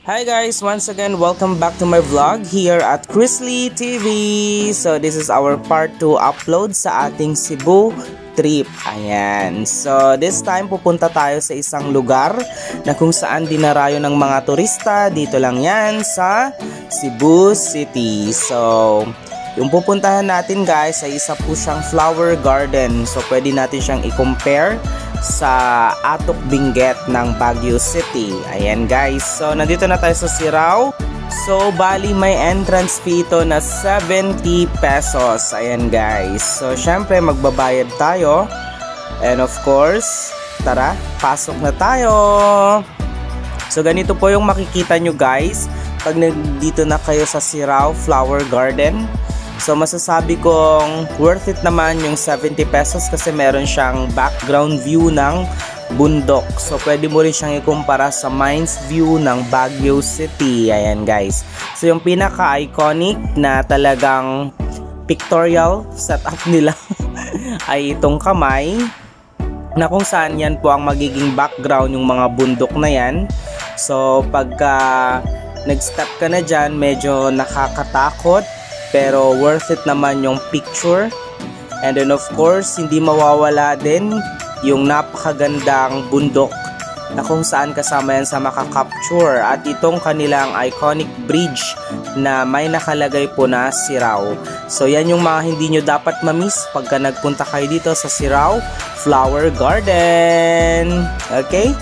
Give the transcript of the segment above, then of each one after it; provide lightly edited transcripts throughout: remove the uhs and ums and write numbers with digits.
Hi guys, once again, welcome back to my vlog here at Chrisley TV. So this is our part 2 upload sa ating Cebu trip. Ayan. So this time pupunta tayo sa isang lugar na kung saan dinarayo ng mga turista. Dito lang yan sa Cebu City. So yung pupuntahan natin guys ay isa po siyang flower garden. So pwede natin siyang i-compare sa Atok Benguet ng Baguio City. Ayan guys, so nandito na tayo sa Sirao. So bali may entrance fee ito na 70 pesos. Ayan guys, so syempre magbabayad tayo. And of course, tara, pasok na tayo. So ganito po yung makikita nyo guys pag nandito na kayo sa Sirao Flower Garden. So masasabi kong worth it naman yung 70 pesos kasi meron siyang background view ng bundok. So pwede mo rin siyang ikumpara sa Mines View ng Baguio City. Ayan guys. So yung pinaka-iconic na talagang pictorial setup nila ay itong kamay na kung saan yan po ang magiging background yung mga bundok na yan. So pagka nag-step ka na dyan, medyo nakakatakot. Pero worth it naman yung picture. And then of course, hindi mawawala din yung napakagandang bundok na kung saan kasama yan sa makakapture. At itong kanilang iconic bridge na may nakalagay po na Sirao. So yan yung mga hindi nyo dapat mamiss pagka nagpunta kayo dito sa Sirao Flower Garden. Okay?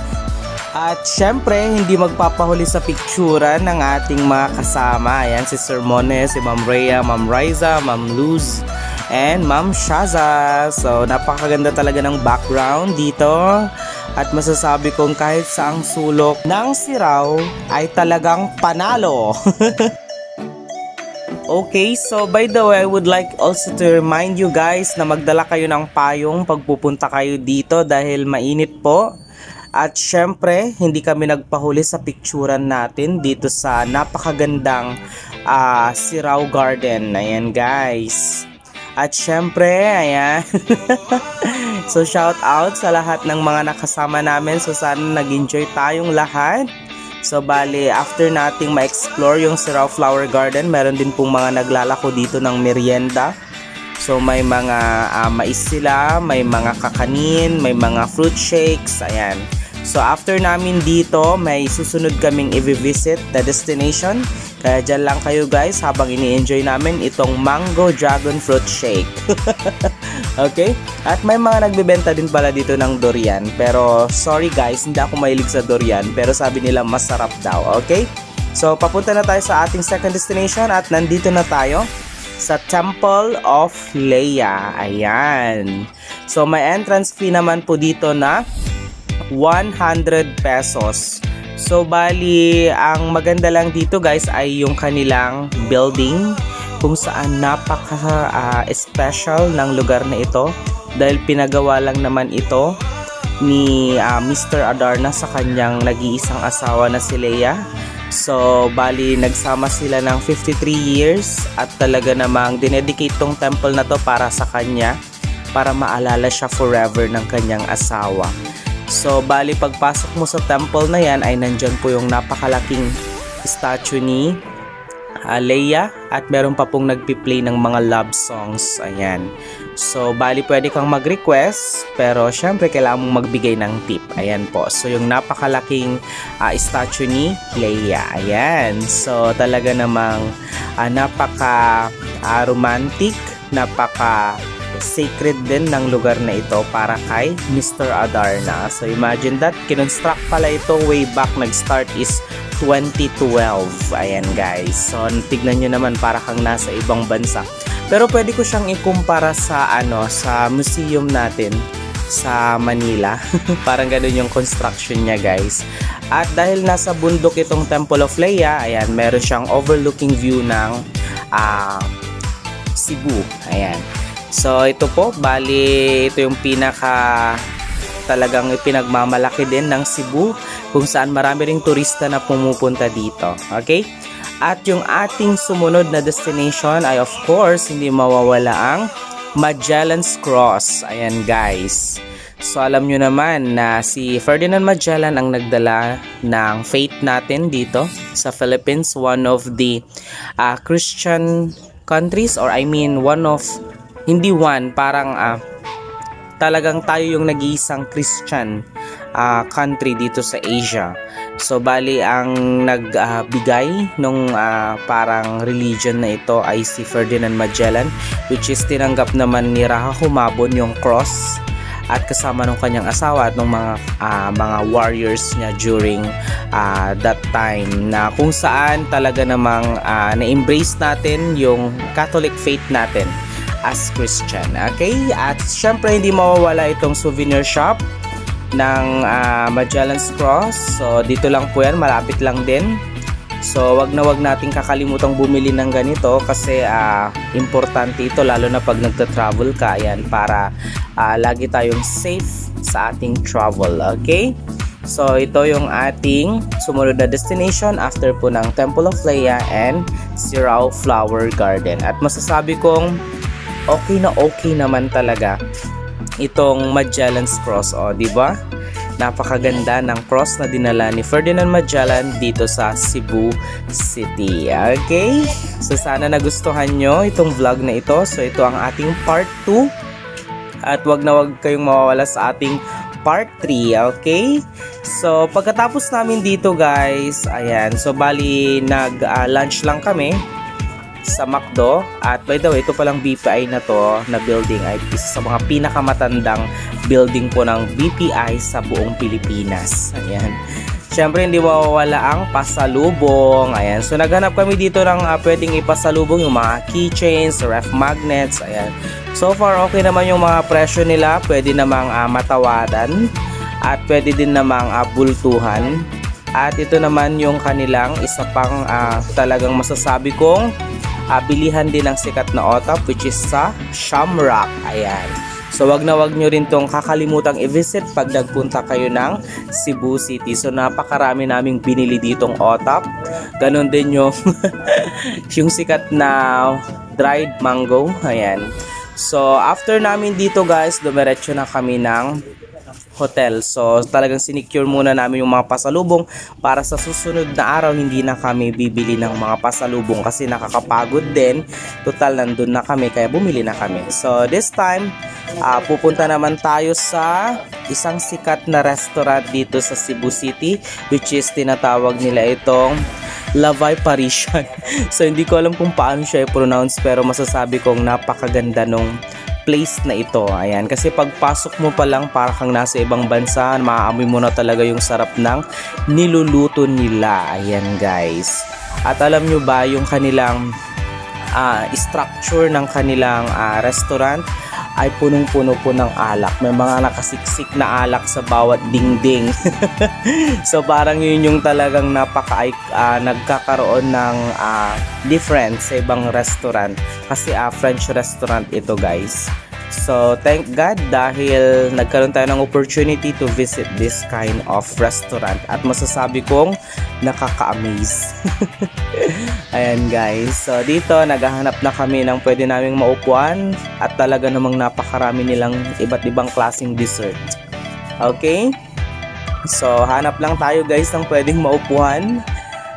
At syempre, hindi magpapahuli sa picturean ng ating mga kasama. Ayan, si Sir Mone, si Ma'am Rhea, Ma'am Riza, Ma'am Luz, and Ma'am Shaza. So, napakaganda talaga ng background dito. At masasabi kong kahit saang sulok ng Sirao ay talagang panalo. Okay, so by the way, I would like also to remind you guys na magdala kayo ng payong pag pupunta kayo dito dahil mainit po. At syempre, hindi kami nagpahuli sa picturean natin dito sa napakagandang Sirao Garden. Ayan guys. At syempre, ayan. So shout out sa lahat ng mga nakasama namin. So sana nag-enjoy tayong lahat. So bali, after nating ma-explore yung Sirao Flower Garden, meron din pong mga naglalako dito ng merienda. So may mga mais sila, may mga kakanin, may mga fruit shakes, ayan. So after namin dito, may susunod kaming i-visit the destination. Kaya dyan lang kayo guys habang ini-enjoy namin itong mango dragon fruit shake. Okay? At may mga nagbebenta din pala dito ng durian. Pero sorry guys, hindi ako mahilig sa durian. Pero sabi nila masarap daw. Okay? So papunta na tayo sa ating second destination at nandito na tayo sa Temple of Leia. Ayan. So may entrance fee naman po dito na 100 pesos. So bali, ang maganda lang dito guys ay yung kanilang building kung saan napaka-special ng lugar na ito dahil pinagawa lang naman ito ni Mr. Adarna sa kanyang nag-iisang asawa na si Leia. So, bali nagsama sila ng 53 years at talaga namang dinedicate tong temple na to para sa kanya, para maalala siya forever ng kanyang asawa. So, bali pagpasok mo sa temple na yan ay nandyan po yung napakalaking statue ni Leia at meron pa pong nagpi-play ng mga love songs. Ayan. So, bali pwede kang mag-request pero syempre kailangan mong magbigay ng tip. Ayan po. So, yung napakalaking statue ni Leia. Ayan. So, talaga namang napaka-romantic, napaka-sacred din ng lugar na ito para kay Mr. Adarna. So, imagine that. Kinonstruct pala ito way back. Nag-start is 2012. Ayan guys. So, tignan nyo naman para kang nasa ibang bansa. Pero pwede ko siyang ikumpara sa sa museum natin sa Manila. Parang ganun yung construction niya guys. At dahil nasa bundok itong Temple of Leia, ayan, meron siyang overlooking view ng Cebu. Ayan. So, ito po, bali, ito yung talagang pinagmamalaki din ng Cebu kung saan marami ring turista na pumupunta dito. Okay? At yung ating sumunod na destination ay of course hindi mawawala ang Magellan's Cross. Ayan guys. So alam nyo naman na si Ferdinand Magellan ang nagdala ng faith natin dito sa Philippines. One of the Christian countries, or I mean parang talagang tayo yung nag-iisang Christian country dito sa Asia. So bali ang nagbigay nung parang religion na ito ay si Ferdinand Magellan, which is tinanggap naman ni Raja Humabon yung cross at kasama ng kanyang asawa at ng mga warriors niya during that time, na kung saan talaga namang na-embrace natin yung Catholic faith natin as Christian. Okay? At syempre hindi mawawala itong souvenir shop ng Magellan's Cross. So dito lang po yan, malapit lang din. So wag nating kakalimutang bumili ng ganito kasi importante ito lalo na pag nagta-travel ka. Ayan, para lagi tayong safe sa ating travel. Okay? So ito yung ating sumunod na destination after po ng Temple of Leia and Sirao Flower Garden. At masasabi kong okay naman talaga itong Magellan's Cross, di ba? Napakaganda ng cross na dinala ni Ferdinand Magellan dito sa Cebu City. Okay? So sana nagustuhan nyo itong vlog na ito. So ito ang ating part 2. At wag kayong mawawala sa ating part 3. Okay? So pagkatapos namin dito guys, ayan. So bali nag-lunch lang kami sa McDo. At by the way, ito palang BPI na to na building ay isa sa mga pinakamatandang building po ng BPI sa buong Pilipinas. Ayan. Siyempre hindi mawawala ang pasalubong. Ayan. So naghanap kami dito ng pwedeng ipasalubong, yung mga keychains, ref magnets. Ayan. So far okay naman yung mga presyo nila. Pwede namang matawadan at pwede din namang bultuhan. At ito naman yung kanilang isa pang talagang masasabi kong bilihan din ng sikat na OTAP, which is sa Shamrock. Ayan. So wag nyo rin tong kakalimutang i-visit pag nagpunta kayo ng Cebu City. So napakarami naming binili ditong OTAP. Ganon din yung yung sikat na dried mango. Ayan. So after namin dito guys, dumiretso na kami ng hotel. So talagang sinicure muna namin yung mga pasalubong para sa susunod na araw hindi na kami bibili ng mga pasalubong kasi nakakapagod din. Total nandun na kami kaya bumili na kami. So this time pupunta naman tayo sa isang sikat na restaurant dito sa Cebu City, which is tinatawag nila itong Lavay Parisian. So hindi ko alam kung paano siya i-pronounce pero masasabi kong napakaganda nung place na ito. Ayan, kasi pagpasok mo pa lang para kang nasa ibang bansa, maaamoy mo na talaga yung sarap ng niluluto nila. Ayan guys. At alam nyo ba yung kanilang structure ng kanilang restaurant ay punong-puno po ng alak. May mga nakasiksik na alak sa bawat dingding. So parang yun yung talagang nagkakaroon ng difference sa ibang restaurant. Kasi French restaurant ito guys. So, thank God dahil nagkaroon tayo ng opportunity to visit this kind of restaurant at masasabi kong nakaka-amaze. Ayan guys, so dito naghahanap na kami ng pwede naming maupuan at talaga namang napakarami nilang iba't ibang klaseng dessert. Okay? So, hanap lang tayo guys ng pwedeng maupuan.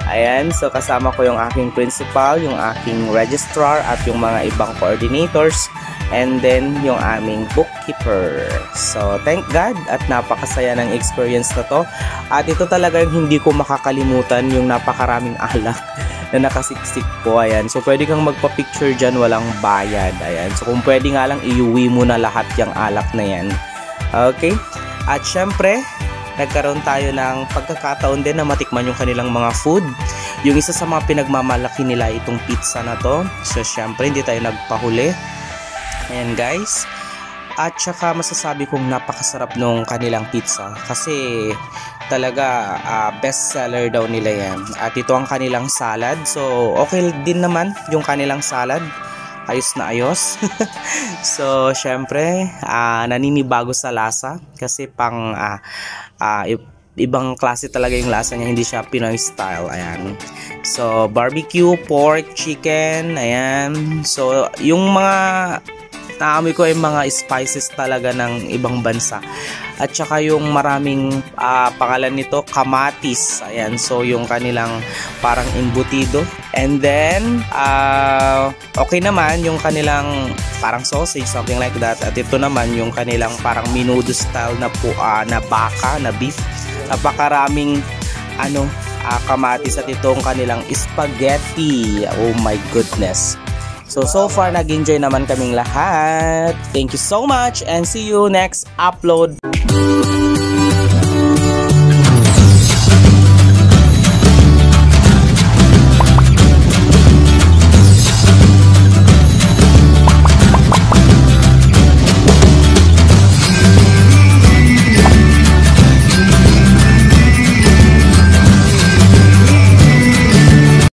Ayan, so kasama ko yung aking principal, yung aking registrar at yung mga ibang coordinators and then yung aming bookkeeper. So thank God at napakasaya ng experience na to. At ito talaga yung hindi ko makakalimutan, yung napakaraming alak na nakasiksik po. Ayan, so pwede kang magpa-picture dyan, walang bayad. Ayan, so kung pwede nga lang iuwi mo na lahat yung alak na yan. Okay, at syempre nagkaroon tayo ng pagkakataon din na matikman yung kanilang mga food. Yung isa sa mga pinagmamalaki nila itong pizza na to. So syempre hindi tayo nagpahuli. Ayan guys. At saka masasabi kong napakasarap nung kanilang pizza. Kasi talaga best seller daw nila yan. At ito ang kanilang salad. So okay din naman yung kanilang salad. Ayos na ayos. So syempre naninibago sa lasa. Kasi pang ibang klase talaga yung lasa niya, hindi siya Pinoy style. Ayan, so barbecue, pork, chicken, ayan. So yung mga naamoy ko ay mga spices talaga ng ibang bansa. At saka yung maraming pangalan nito, kamatis. Ayan, so yung kanilang parang embutido. And then okay naman yung kanilang parang sausage, something like that. At ito naman yung kanilang parang menudo style na na baka, na beef. Napakaraming kamatis at itong kanilang spaghetti. Oh my goodness. So far nag-enjoy naman kaming lahat. Thank you so much and see you next upload.